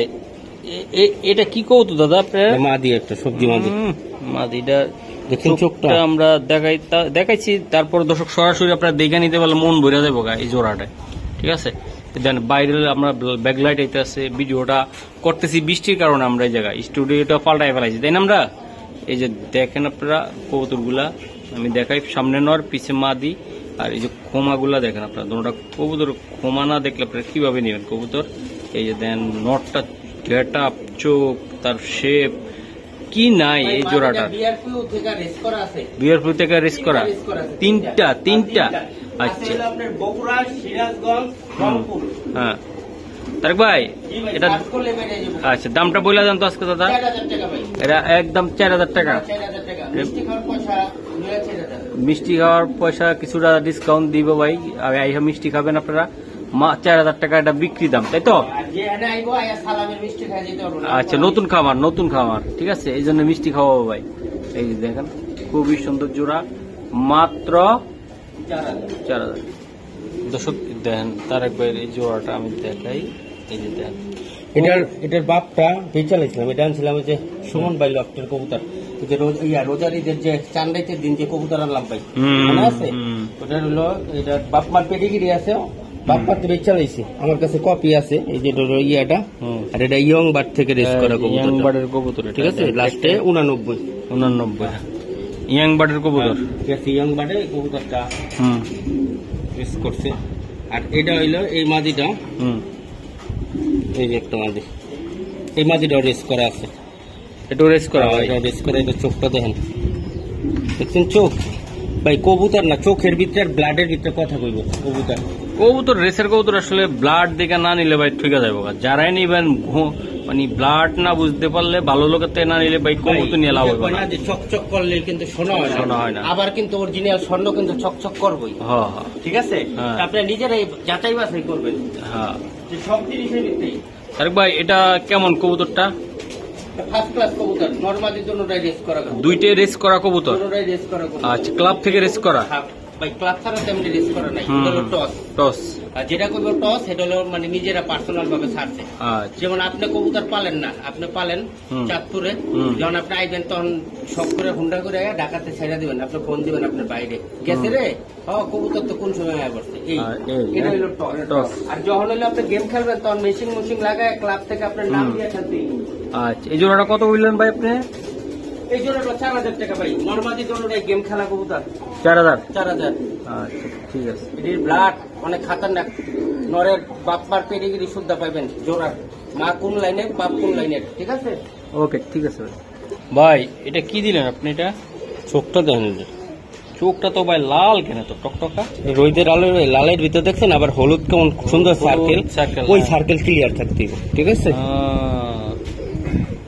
এটা কি কবুতর দাদা আপনার? মাদি, একটা সবজি মাদি। মাদিটা দেখেন চোখটা আমরা দেখাইছি, তারপর দর্শক সরাসরি আপনারা দেখে নিতে পারলে মন ভরে যাবো এই জোড়াটায়, ঠিক আছে। দেন বাইরে আমরা ব্যাকলাইট আইতে আছে, ভিডিওটা করতেছি বৃষ্টির কারণে আমরা এই জায়গায় স্টুডিওটা পাল্টাই ফেলাইছি, তাই না আমরা। এই যে দেখেন আপনারা কবুতরগুলা, আমি দেখাই সামনে নর পিছে মাদি, আর এই যে খোমাগুলা দেখেন আপনারা, দুটোটা কবুতর খোমা না দেখলে আপনারা কিভাবে নেবেন কবুতর। এই যে দেন নটটা গেট আপ, চোখ, তার শেপ কি নাই এই জোড়াটা। বিআরপিও থেকে রেস করা আছে, বিআরপি থেকে রেস করা তিনটা। আচ্ছা আপনার বগুড়া, সিরাজগঞ্জ, রংপুর। হ্যাঁ তারেক ভাই এটা আচ্ছা দামটা বলে দেন তো আজকে দাদা। 4000 টাকা ভাই, এটা একদম 4000 টাকা। 4000 টাকা মিষ্টি খাওয়ার পয়সা 4000। মিষ্টি খাওয়ার পয়সা কিছুটা ডিসকাউন্ট দিব ভাই, আইসা মিষ্টি খাবেন আপনারা। 4000 টাকা এটা বিক্রি দাম, তাই তো। আর যে এনে আইবো আয়া সালামের মিষ্টি খাই যেতে পারবো না। আচ্ছা নতুন খামার ঠিক আছে, এই জন্য মিষ্টি খাওয়াবো ভাই। এই যে দেখেন খুবই সুন্দর জোড়া, মাত্র 4000। দর্শক দেখেন তারেক ভাইয়ের এই জোড়াটা আমি দেখাই, এই যে দেখেন এটার বাপটা বেচালাইছিলাম, এটা আনছিলাম ওই যে সুমন ভাই লফটের কবুতর, ওই যে রোজার ঈদের যে চান্দাইতের দিন যে কবুতর আনলাম ভাই, মনে আছে। ওটার হলো এটার বাপ মার পেডিগিরি আছে, বাপ মার তো বেচালাইছি, আমার কাছে কপি আছে। এই যে ইয়াটা, আর এটা ইয়ং বার্ড থেকে রেস করা কবুতর, ইয়াং বার্ডের কবুতর, ঠিক আছে। লাস্টে 89 ইয়াং বার্ডের কবুতর, ঠিক আছে। ইয়ং বার্ডে কবুতরটা রেস করছে। আর এটা হইলো এই মাদিটা, এই যে একটা মাদি, এই মাদিটাও রেস করা আছে, এটাও রেস করা হয়। এটা রেস করা, এটা চোখটা দেখেন, দেখছেন চোখ ভাই, কবুতর না চোখের ভিতরে আর ব্লাডের ভিতরে কথা কইব। কবুতর রেসের কবুতর আসলে ব্লাড দেখে না নিলে ভাই ঠিক আছে, যারাই নিবেন মানে ব্লাড না বুঝতে পারলে ভালো লোকের থেকে না নিলে ভাই কবুতর নিয়ে লাভ হবে না। চকচক করলে কিন্তু শোনা হয় না, আবার কিন্তু অরিজিনাল স্বর্ণ কিন্তু চকচক করবই, ঠিক আছে। আপনি নিজেরাই যাচাই বাছাই করবেন, হ্যাঁ, সব জিনিসের ভিত্তি। তারেক ভাই এটা কেমন কবুতরটা? ফার্স্ট ক্লাস কবুতর, নরমালির জন্য রেস করা, দুইটাই রেস করা কবুতর। রেস করা কবুতর। আচ্ছা ক্লাব থেকে রেস করা ভাই, ক্লাব ছাড়া তেমনি রেস করা নাই, টস। আর যেটা করবো টস, সেটা হলো মানে নিজেরা পার্সোনাল ভাবে ছাড়ছে। যেমন আপনি কবুতর পালেন না, আপনি পালেন চাঁদপুরে, যখন আপনি আইবেন তখন শখ করে হুন্ডা করে ঢাকাতে ছেড়ে দিবেন, আপনি ফোন দিবেন আপনার বাইরে, গেছে রে কবুতর তো কোন সময় আয়া করছে, এটা হলো টস। আর যখন হলো আপনি গেম খেলবেন তখন মেশিন লাগায় ক্লাব থেকে আপনার নাম দিয়ে খেলতে। আচ্ছা এই জোড়াটা কত বললেন ভাই আপনি? এই জোড়াটা 4000 টাকা ভাই, নরমালি জোড়াটা গেম খেলা কবুতর 4000। আচ্ছা ঠিক আছে। এটির ব্লাড অনেক খাতারনাক, নরের বাপ্পার পেডিগিরি শুদ্ধ পাইবেন, জোড়ার মা কোন লাইনের বাপ কোন লাইনের, ঠিক আছে। ওকে ঠিক আছে ভাই। এটা কি দিলেন আপনি? এটা চোখটা দেখেন, চোখটা তো ভাই লাল কেন তো টকটকা, রোদের আলো লালের ভিতর দেখছেন, আবার হলুদ কেমন সুন্দর সার্কেল, ওই সার্কেল ক্লিয়ার থাকতে, ঠিক আছে।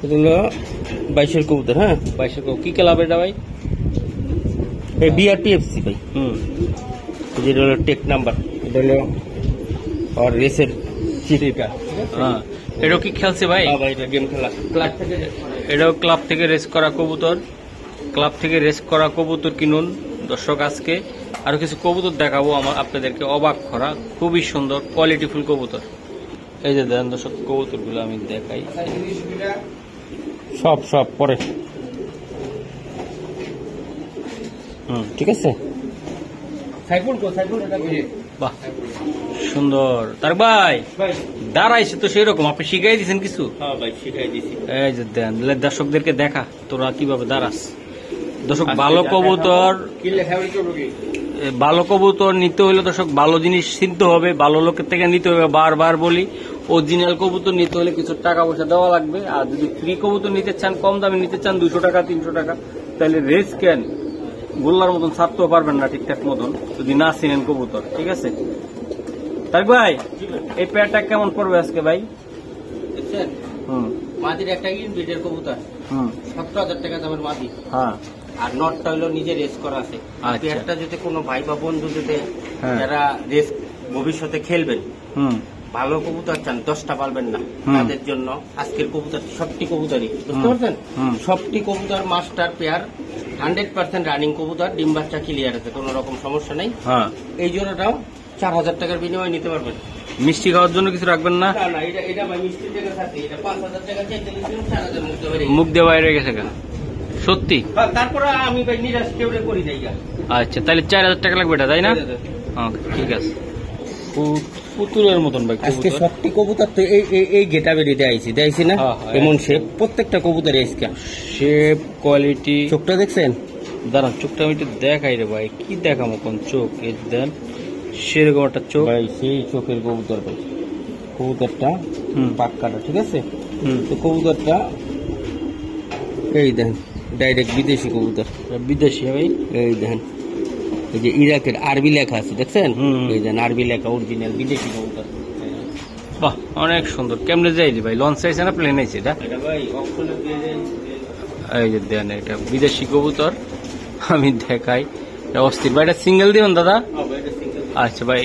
এগুলো 22-এর কবুতর, হ্যাঁ 22-এর কবুতর। কি ক্লাব এটা ভাই? এই বিআরপিএফসি ভাই, যেটা হলো টেক নাম্বার, এটা হলো আর রেসের চিঠিটা। এটাও কি খেলছে ভাই? এটা গেম খেলা, এটাও ক্লাব থেকে রেস করা কবুতর। ক্লাব থেকে রেস করা কবুতর কিনুন দর্শক। আজকে আরো কিছু কবুতর দেখাবো আপনাদেরকে, অবাক করা খুবই সুন্দর কোয়ালিটিফুল কবুতর। এই যে দেন দর্শক কবুতরগুলো আমি দেখাই, সব পরে, ঠিক আছে। বাহ সুন্দর। তার ভাই দাঁড়াইছে তো সেই রকম, আপনি শিখাই দিচ্ছেন কিছু? এই যে দেন দর্শকদেরকে দেখা তোরা কিভাবে দাঁড়াস। দর্শক ভালো কবুতর নিতে হলে দর্শক ভালো জিনিস চিনতে হবে, ভালো লোকের থেকে নিতে হবে। বারবার বলি অরিজিনাল কবুতর নিতে হলে কিছু টাকা পয়সা দেওয়া লাগবে। আর যদি ফ্রি কবুতর নিতে চান, কম দামে নিতে চান 200 টাকা 300 টাকা, তাহলে রেস কেন গোল্লার মতন ছাড়তেও পারবেন না ঠিকঠাক মতন যদি না চিনেন কবুতর, ঠিক আছে। তারেক ভাই এই পেয়ারটা কেমন পড়বে আজকে ভাই? মাদির একটা ইনব্রিডের কবুতর 17,000 টাকা দামের মাদি, হ্যাঁ। আর নটটা হলো নিজে রেস করা আছে। পেয়ারটা যদি কোনো ভাই বা বন্ধু যদি যারা রেস ভবিষ্যতে খেলবেন, ভালো কবুতর চান, 10টা পারবেন না, তাদের জন্য আজকের কবুতর সবটি কবুতরই, বুঝতে পারছেন, সবটি কবুতর মাস্টার পেয়ার, 100% রানিং কবুতর, ডিম বাচ্চা ক্লিয়ার আছে, কোনো রকম সমস্যা নেই। এই জোড়াটাও 4000 টাকার বিনিময়ে নিতে পারবেন। মিষ্টি খাওয়ার জন্য কিছু রাখবেন না? না, এটা ভাই মিষ্টির টাকা থাকে, এটা 5000 টাকা চাইতে 4000 মুখ দিয়ে বাইরে গেছে কেন? সত্যি? হ্যাঁ, তারপরে আমি ভাই নিরাশ কেউ করি যাই গা। আচ্ছা, তাহলে 4000 টাকা লাগবে এটা, তাই না? ওকে, ঠিক আছে। পুতুলের মতন ভাই আজকে কবুতর। সবটি কবুতর তো এই গেটা বেরিয়ে দেয়াইছি না, হ্যাঁ, হ্যাঁ, এমন শেপ প্রত্যেকটা কবুতর আজকে। Shape, quality. চোখটা দেখছেন? দাঁড়ান, চোখটা আমি একটু দেখাই রে ভাই, কি দেখাবো কোন চোখ, এই দেন সেরকম একটা চোখ। ভাই সেই চোখের কবুতর ভাই, কবুতরটা হুম। পাক্কাটা, ঠিক আছে? হুম। তো কবুতরটা এই দেন, ডাইরেক্ট বিদেশি কবুতর। বিদেশি ভাই? এই দেন, এই যে ইরাকের আরবি লেখা আছে দেখছেন? হুম। এই দেন আরবি লেখা, অরিজিনাল বিদেশি কবুতর। বাহ, অনেক সুন্দর। কেমনে যাইলি ভাই, লঞ্চ আইছে না প্লেন আইছে এটা? এটা ভাই অপশনে পেয়ে যায়। এই যে দেন, এটা বিদেশি কবুতর, আমি দেখাই। এটা অস্থির ভাই, এটা সিঙ্গেল দিবেন দাদা? আচ্ছা ভাই,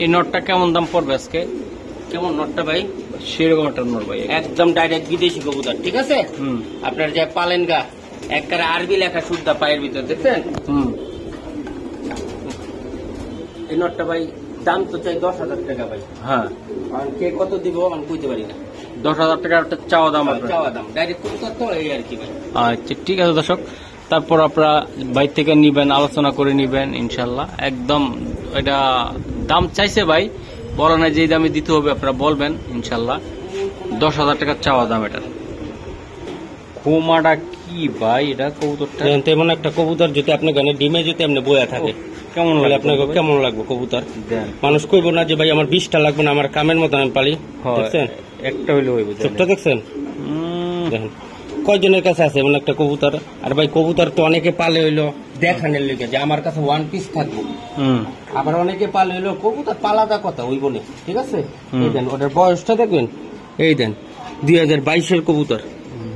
এই নটটা কেমন দাম পড়বে আজকে? কেমন নটটা ভাই? সেরকম একটা নট ভাই, একদম ডাইরেক্ট বিদেশি কবুতর, ঠিক আছে? হুম আপনার যে পালেন গা একবারে আরবি লেখা শুদ্ধ পায়ের ভিতর, দেখছেন? হুম। এই নটটা ভাই দাম তো চাই 10,000 টাকা ভাই। হ্যাঁ, আর কে কত দিব আমি বুঝতে পারি না। 10,000 টাকা একটা চাওয়া দাম আপনার। চাওয়া দাম ডাইরেক্ট কবুতর তো এই আর কি ভাই। আচ্ছা, ঠিক আছে দর্শক, তারপর আপনারা বাইর থেকে নিবেন, আলোচনা করে নিবেন ইনশাল্লাহ। একদম এটা দাম চাইছে ভাই, বলা নাই যে দামে দিতে হবে, আপনারা বলবেন ইনশাল্লাহ। 10,000 টাকা চাওয়া দাম এটা। খোমাটা কি ভাই, এটা কবুতরটা তেমন একটা কবুতর যদি আপনার গানে ডিমে যদি আপনি বয়া থাকে কেমন তাহলে লাগে আপনাকে কেমন লাগবে কবুতর? দেন। মানুষ কইব না যে ভাই আমার 20টা লাগবে না, আমার কামের মতন আমি পালি। হয়, দেখছেন একটা হইলে হইব। চোখটা দেখছেন? দেখেন কয়জনের কাছে আছে এমন একটা কবুতর। আর ভাই কবুতর তো অনেকে পালে হইলো দেখানোর লেগে যে আমার কাছে 1 পিস থাকবো, আবার অনেকে পালে হইলো কবুতর পালাদা কথা ওই বলে, ঠিক আছে? এই দেন ওটার বয়সটা দেখবেন, এই দেন 2022-এর কবুতর।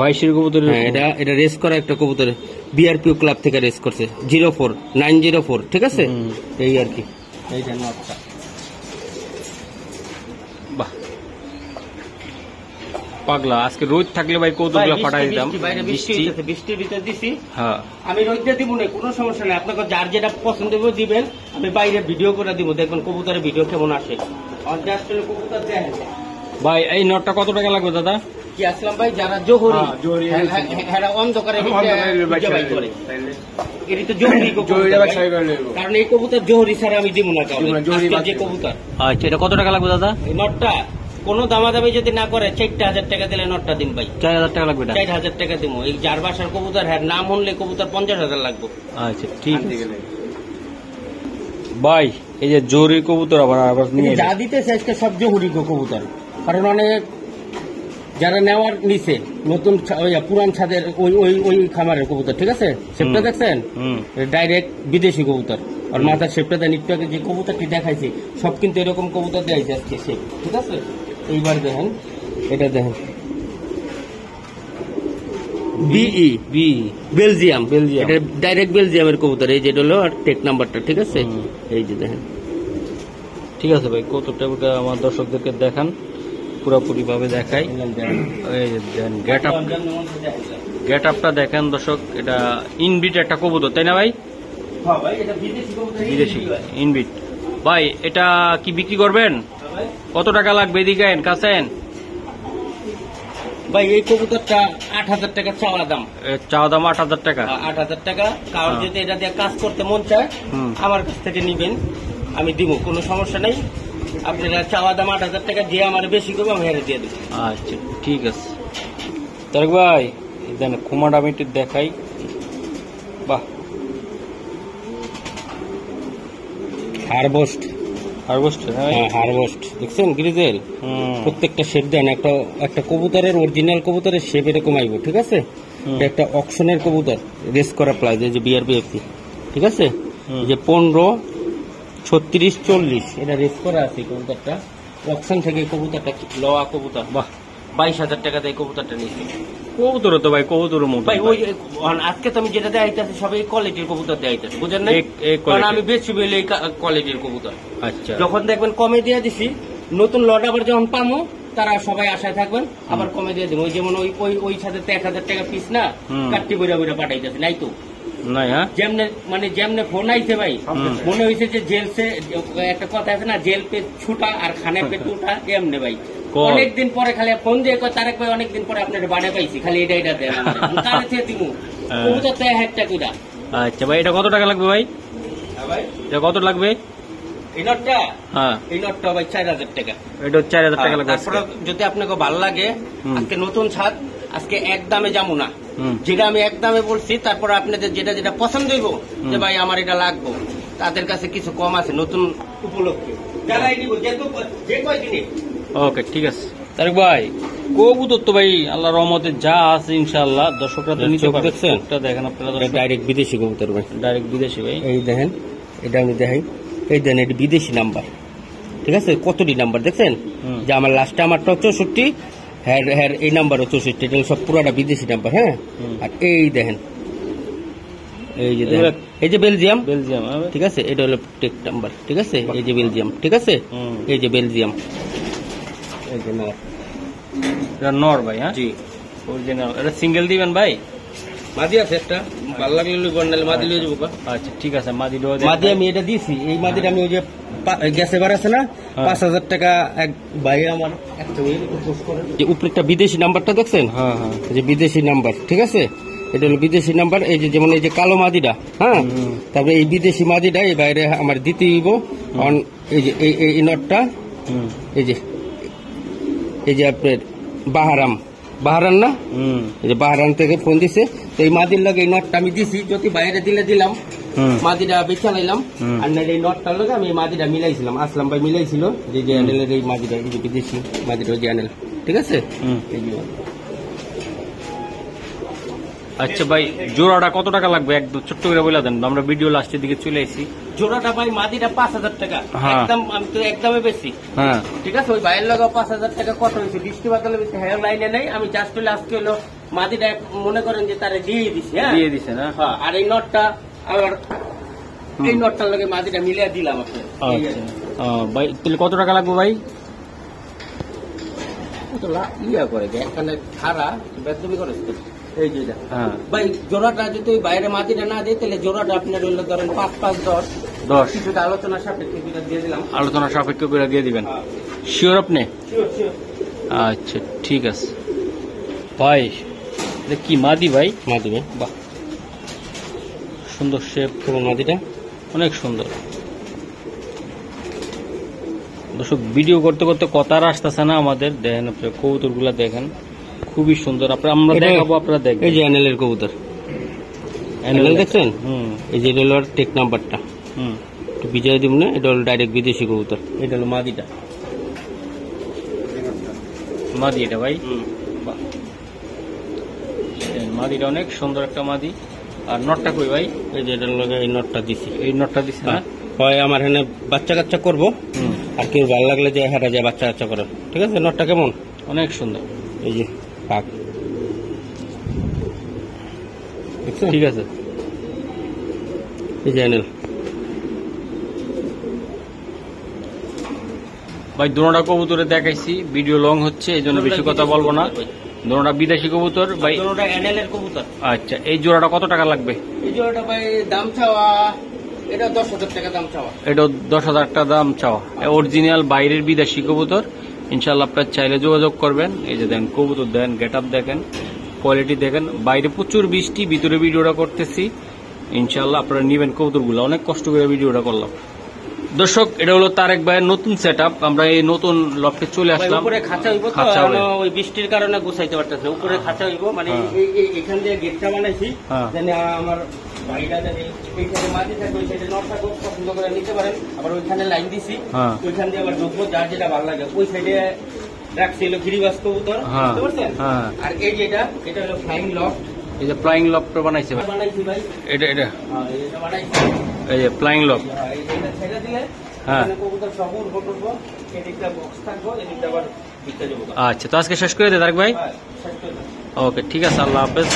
22-এর কবুতর। হ্যাঁ, এটা রেস করা একটা কবুতর, বিআরপিও ক্লাব থেকে রেস করছে 04904, ঠিক আছে? এই আর কি। এই দেন নটটা। বাহ, পাগলা, আজকে রোদ থাকলে ভাই কৌতুকগুলো ফাটাই দিতাম। বৃষ্টির ভিতর দিছি, হ্যাঁ, আমি রোদটা দিব না, কোনো সমস্যা নেই। আপনাকে যার যেটা পছন্দ হবে দিবেন, আমি বাইরে ভিডিও করে দিব, দেখবেন কবুতরের ভিডিও কেমন আসে। কবুতর দেখেন ভাই এই নটটা কত টাকা লাগবে দাদা? কি আসলাম ভাই, যারা জোহরি হ্যাঁ অন্ধকারে করে এটি তো জোহরি কবুতর, কারণ এই কবুতর জোহরি ছাড়া আমি দিব না কাউকে। আজকের যে কবুতর, আচ্ছা, এটা কত টাকা লাগবে দাদা? এই নটটা কোনো দামাদামি যদি না করে 4,000 টাকা দিলে নটটা দিন ভাই। 4,000 টাকা লাগবে এটা? 4,000 টাকা দিব। এই যার বাসার কবুতর হ্যাঁ নাম শুনলে কবুতর 50,000 লাগবে। আচ্ছা, ঠিক আছে ভাই। এই যে জোরি কবুতর আবার নিয়ে যা দিতেছে আজকে সব জহুরি কবুতর, কারণ অনেক যারা নেওয়ার নিচে নতুন পুরান ছাদের ওই খামারের কবুতর, ঠিক আছে? শেপটা দেখছেন? ডাইরেক্ট বিদেশি কবুতর। আর মাথার শেপটা দেন, একটু আগে যে কবুতরটি দেখাইছি সব কিন্তু এরকম কবুতর দেয় আজকে শেপ, ঠিক আছে? এইবার দেখেন, এটা দেখেন বেলজিয়াম, এটা ডাইরেক্ট বেলজিয়ামের কবুতর। এই যেটা হলো আর টেক নাম্বারটা, ঠিক আছে? এই যে দেখেন। ঠিক আছে ভাই, কৌতুকটা আমার দর্শকদেরকে দেখান, পুরোপুরি ভাবে দেখাই। এই যে দেন গেট আপটা দেখেন দর্শক, এটা ইনবিট একটা কবুতর, তাই না ভাই? বিদেশি ইনবিট। ভাই এটা কি বিক্রি করবেন? কত টাকা লাগবে? এদিকে কাছেন ভাই এই কবুতরটা 8,000 টাকা চাওয়া দাম। চাওয়া দাম 8,000 টাকা? 8,000 টাকা। কারণ যদি এটা দিয়ে কাজ করতে মন চায় আমার কাছ থেকে নিবেন, আমি দিব, কোনো সমস্যা নেই। আপনারা চাওয়া দাম 8,000 টাকা, যে আমার বেশি করবো আমি হেরে দিয়ে দেবো। আচ্ছা, ঠিক আছে তারেক ভাই। দেন কুমার আমি একটু দেখাই। বাহ, হারভেস্ট দেখছেন গ্রিজেল, প্রত্যেকটা শেপ দেন। একটা কবুতরের অরিজিনাল কবুতরের শেপ এরকম আইব, ঠিক আছে? একটা অকশনের কবুতর রেস করা প্লাস, এই যে বিআরপিএফসি, ঠিক আছে? যে 15, 36, 40 এটা রেস করা আছে কবুতরটা। অকশন থেকে কবুতরটা লওয়া কবুতর। বাহ, 22,000 টাকা দিয়ে কবুতরটা নিচ্ছি। কবুতর তো ভাই কবুতরের মতো ভাই ওই আজকে তো আমি যেটা দেখাইতেছি সব এই কোয়ালিটির কবুতর দেখাইতেছি, বুঝেন না? কারণ আমি বেশি বলে এই কোয়ালিটির কবুতর। আচ্ছা, যখন দেখবেন কমে দিয়ে দিছি, নতুন লট আবার যখন পামো তারা সবাই আশায় থাকবেন, আবার কমে দিয়ে দেবো। ওই যেমন ওই সাথে 1,000 টাকা পিস না কাটটি বইরা বইরা পাঠাইতেছে, নাই তো নাই? হ্যাঁ, যেমনে ফোন আইছে ভাই, মনে হয়েছে যে জেলসে একটা কথা আছে না, জেল পে ছুটা আর খানে পে টুটা, এমনি ভাই অনেকদিন পরে খালি ফোন দিয়ে কয় তারেক ভাই অনেকদিন পরে আপনার বানে পাইছি, খালি এটা দেন তারে দিব। কবুতর তো 1000 টাকা কইরা। আচ্ছা ভাই, এটা কত টাকা লাগবে ভাই? হ্যাঁ ভাই, এটা কত লাগবে? এই নটটা, হ্যাঁ, এই নটটা ভাই 4000 টাকা। এটা 4000 টাকা লাগবে। তারপরে যদি আপনাকে ভালো লাগে, আজকে নতুন ছাদ, আজকে এক দামে যাবো না, হুম। যেটা আমি এক দামে বলছি, তারপর আপনাদের যেটা যেটা পছন্দ হইব যে ভাই আমার এটা লাগবে, তাদের কাছে কিছু কম আছে নতুন উপলক্ষে, যারাই নিব যে কয়দিনে। ওকে, ঠিক আছে তারেক ভাই। কবুতর তো ভাই আল্লাহর রহমতে যা আছে ইনশাআল্লাহ দর্শকরা তো নিতে পারবে। দেখছেন? চোখটা দেখেন আপনারা, ডাইরেক্ট বিদেশি কবুতর ভাই, ডাইরেক্ট বিদেশি ভাই। এই দেখেন, এটা আমি দেখাই, এই দেখেন এটা বিদেশি নাম্বার, ঠিক আছে? কতটি নাম্বার দেখছেন? হুম। যে আমার লাস্টে আমারটা 64, হ্যাঁ হ্যাঁ এই নাম্বারও 64, এটা সব পুরাটা বিদেশি নাম্বার। হ্যাঁ, হুম। আর এই দেখেন, এই যে দেখেন, এই যে বেলজিয়াম, বেলজিয়াম, হ্যাঁ ভাই? ঠিক আছে? এটা হলো টেক নাম্বার, ঠিক আছে? এই যে বেলজিয়াম, ঠিক আছে? হুম। এই যে বেলজিয়াম, এই যে নর। এটা নর ভাই, হ্যাঁ জি, অরিজিনাল। এটা সিঙ্গেল দিবেন ভাই? মাদি আছে একটা, ভালো লাগলে লইব, নাহলে মাদি লইয়ে যাবো। আচ্ছা ঠিক আছে, মাদি মাদি আমি এটা দিছি, এই মাদিটা আমি ওই যে গ্যাসে বার আছে না, হ্যাঁ। 5000 টাকা এক ভাই আমার একটা যে উপরেরটা বিদেশি নাম্বারটা দেখছেন? হ্যাঁ হ্যাঁ, এই যে বিদেশি নাম্বার, ঠিক আছে? এটা হলো বিদেশি নাম্বার। এই যে যেমন এই যে কালো মাদিটা, হ্যাঁ, হুম। তারপরে এই বিদেশি মাদিটা এই বাইরে আমার দিতে হইব। এই যে এই নটটা, হুম এই যে আপনার বাহারান না, হুম এই যে বাহারান থেকে ফোন দিছে, তো এই মাদির লগে এই নটটা আমি দিছি, যদি বাইরে দিলে দিলাম, হুম মাদিটা বেচালাইলাম, হুম। আর নাহলে এই নটটার লগে আমি এই মাদিটা মিলাইছিলাম, আসলাম ভাই মিলাইছিল, যে যে অ্যানেলের এই মাদিটা, এই যে বিদেশি মাদিটা, ওই যে অ্যানেল, ঠিক আছে? হুম। এই যে আচ্ছা ভাই, জোড়াটা কত টাকা লাগবে একদম ছোট্ট করে বলে দেন, আমরা ভিডিও লাস্টের দিকে চলে আসি। জোড়াটা ভাই মাদিটা 5000 টাকা, হ্যাঁ। একদম আমি তো একদমে বেশি, হ্যাঁ, ঠিক আছে? ওই ভাইয়ের লগে 5000 টাকা কত হয়েছে, বৃষ্টি বাদলে বেশি হেয়ার লাইনে নেই, আমি জাস্ট হলে আজকে হলো মাদিটা মনে করেন যে তারা দিয়ে দিছি। হ্যাঁ, দিয়ে দিছে না? হ্যাঁ, আর এই নটটা আবার এই নটটার লগে মাদিটা মিলিয়ে দিলাম আপনার। আচ্ছা ভাই, তাহলে কত টাকা লাগবে ভাই? ইয়া করে যে এখানে খারা বেদবি করে, এই যে এটা। হ্যাঁ, ভাই জোড়াটা যদি ওই বাইরে মাটিটা না দেয়, তাহলে জোড়াটা আপনার হইলো ধরেন 5-5-10 10 কিছুটা আলোচনা সাপেক্ষে দিয়ে দিলাম। আলোচনা সাপেক্ষ করে দিয়ে দিবেন। শিওর আপনি? আচ্ছা ঠিক আছে ভাই। এটা কি মাদি ভাই? মাদি ভাই, বাহ, সুন্দর শেপ, কেমন মাদিটা? অনেক সুন্দর। দর্শক ভিডিও করতে করতে কথা আর আসতেছে না আমাদের, দেখেন আপনি কবুতর গুলা দেখেন, খুবই সুন্দর। আমরা এটা- দেখাবো, আপনারা দেখবেন। এই যে অ্যানেলের কবুতর, অ্যানেল দেখছেন? হুম এই যে এটা হলো টেক নাম্বারটা, হুম। একটু বিজয় দিব না, এটা হলো ডাইরেক্ট বিদেশি কবুতর, এটা হলো মাদিটা। মাদি এটা ভাই, বাহ। দেখেন, মাদিটা অনেক সুন্দর একটা মাদি। আর নটটা কই ভাই? এই যে এটার লগে এই নটটা দিছি, এই নটটা দিচ্ছে না? হয় আমার এখানে বাচ্চা কাচ্চা করবো, হুম, আর কেউ ভালো লাগলে যে হেঁটা যায় বাচ্চা কাচ্চা করে, ঠিক আছে? নটটা কেমন? অনেক সুন্দর। এই যে পাক, দেখছেন? ঠিক আছে। এই যে অ্যানেল। ভাই দোনোটা কবুতরে দেখাইছি, ভিডিও লং হচ্ছে, এই জন্য বেশি কথা বলবো না। দোনোটা বিদেশি কবুতর ভাই। দুটোটা অ্যানেলের কবুতর। আচ্ছা, এই জোড়াটা কত টাকা লাগবে? এই জোড়াটা ভাই দাম চাওয়া, এটা 10,000 টাকা দাম চাওয়া। এটা 10,000 টাকা দাম চাওয়া। অরিজিনাল বাইরের বিদেশি কবুতর, ইনশাল্লাহ আপনার চাইলে যোগাযোগ করবেন। এই যে দেখেন কবুতর, দেখেন গেট আপ দেখেন, কোয়ালিটি দেখেন। বাইরে প্রচুর বৃষ্টি, ভিতরে ভিডিওটা করতেছি, ইনশাল্লাহ আপনারা নিবেন কবুতরগুলো। অনেক কষ্ট করে ভিডিওটা করলাম। দর্শক, এটা হলো তারেক ভাইয়ের নতুন সেট আপ। আমরা এই নতুন লফটে চলে ভাই, আসলাম। উপরে খাঁচা হইব তো, খাঁচা হবে। ওই বৃষ্টির কারণে গুছাইতে পারতেছে, উপরে খাঁচা হইব, মানে হ্যাঁ। এখান দিয়ে গেটটা বানাইছি, হ্যাঁ। যেন আমার ভাইরা জানি এইখানে মাটি থাকবে, ওই সাইডে নট থাকবে, পছন্দ করে নিতে পারেন। আবার ওইখানে লাইন দিছি, হ্যাঁ। ওইখান দিয়ে আবার ঢুকবো, যার যেটা ভালো লাগে। ওই সাইডে রাখছি হলো গিরিবাস কবুতর, হ্যাঁ। বুঝতে পারছেন? হ্যাঁ। আর এই যেটা, এটা হলো ফ্লাইং লক এই যে ফ্লাইং লফট বানাইছে ভাই, বানাইছি ভাই, এটা এটা বানাইছি। এই যে ফ্লাইং লফট। এই যে এটা ছেড়ে দিলে হ্যাঁ। এখানে কবুতর সব উড়বো টুড়বো, এদিকটা বক্স থাকবো, এদিকটা আবার ভিতরে যাবো। আচ্ছা, তো আজকে শেষ করে দে তারেক ভাই। হ্যাঁ, শেষ করে দাও। ওকে, ঠিক আছে, আল্লাহ হাফেজ।